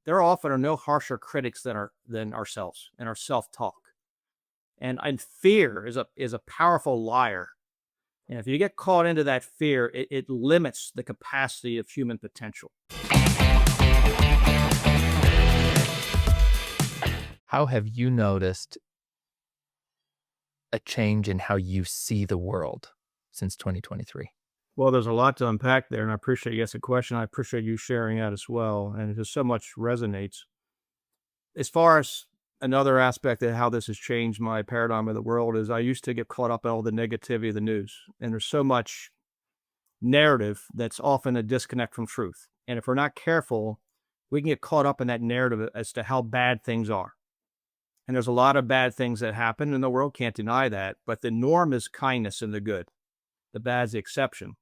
there often are no harsher critics than ourselves and our self-talk. And fear is a powerful liar. And if you get caught into that fear, it limits the capacity of human potential. How have you noticed a change in how you see the world since 2023? Well, there's a lot to unpack there, and I appreciate you asking the question. I appreciate you sharing that as well. And just so much resonates. As far as another aspect of how this has changed my paradigm of the world is I used to get caught up in all the negativity of the news. And there's so much narrative that's often a disconnect from truth. And if we're not careful, we can get caught up in that narrative as to how bad things are. And there's a lot of bad things that happen in the world, can't deny that. But the norm is kindness and the good. The bad's the exception.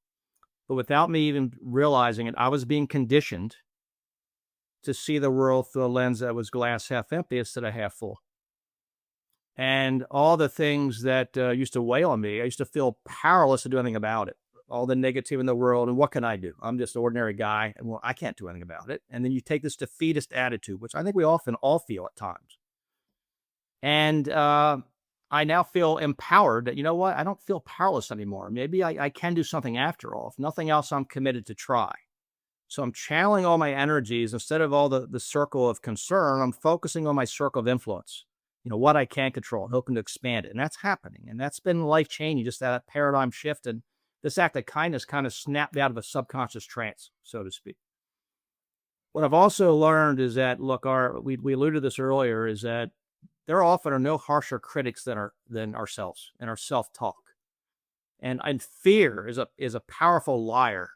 But without me even realizing it, I was being conditioned to see the world through a lens that was glass half empty instead of half full. And all the things that used to weigh on me, I used to feel powerless to do anything about it. All the negative in the world, and what can I do? I'm just an ordinary guy, and well, I can't do anything about it. And then you take this defeatist attitude, which I think we often all feel at times. And I now feel empowered that, you know what, I don't feel powerless anymore. Maybe I can do something after all. If nothing else, I'm committed to try. So I'm channeling all my energies instead of all the circle of concern. I'm focusing on my circle of influence, what I can control, hoping to expand it. And that's happening. And that's been life changing, just that paradigm shift. And this act of kindness kind of snapped me out of a subconscious trance, so to speak. What I've also learned is that, look, we alluded to this earlier, is that there often are no harsher critics than ourselves and our self-talk. And fear is a powerful liar.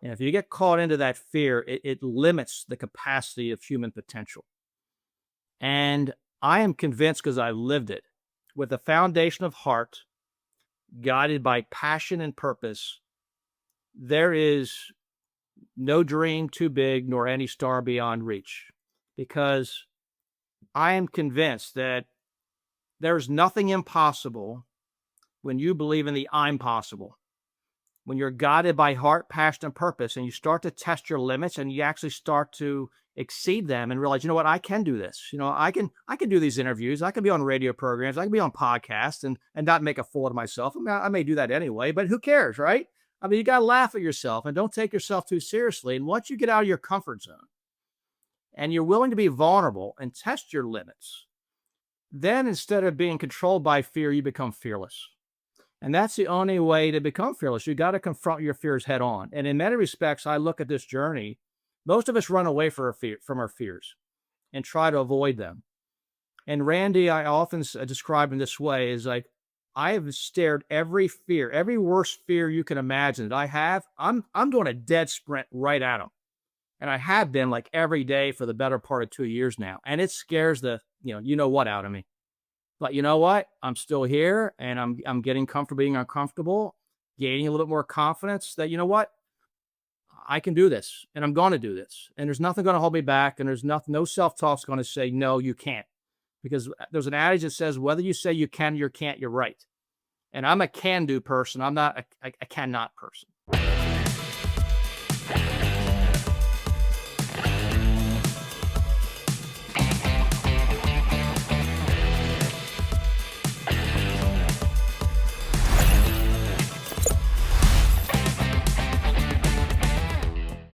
And if you get caught into that fear, it limits the capacity of human potential. And I am convinced, because I lived it, with a foundation of heart, guided by passion and purpose, there is no dream too big nor any star beyond reach. Because I am convinced that there's nothing impossible when you believe in the I'm possible. When you're guided by heart, passion, and purpose, and you start to test your limits and you actually start to exceed them and realize, you know what, I can do this. I can do these interviews. I can be on radio programs. I can be on podcasts and not make a fool of myself. I mean, I may do that anyway, but who cares, right? I mean, you got to laugh at yourself and don't take yourself too seriously. And once you get out of your comfort zone and you're willing to be vulnerable and test your limits, then instead of being controlled by fear, you become fearless. And that's the only way to become fearless. You got to confront your fears head on. And in many respects, I look at this journey, most of us run away from our fears and try to avoid them. And Randy, I often describe in this way, is like, I have stared every fear, every worst fear you can imagine that I have. I'm doing a dead sprint right at them. And I have been, like, every day for the better part of 2 years now. And it scares the, what out of me. But you know what? I'm still here, and I'm getting comfortable being uncomfortable, gaining a little bit more confidence that, you know what? I can do this, and I'm going to do this. And there's nothing going to hold me back, and there's no self-talk's going to say, no, you can't. Because there's an adage that says, whether you say you can, you can't, you're right. And I'm a can-do person. I'm not a cannot person.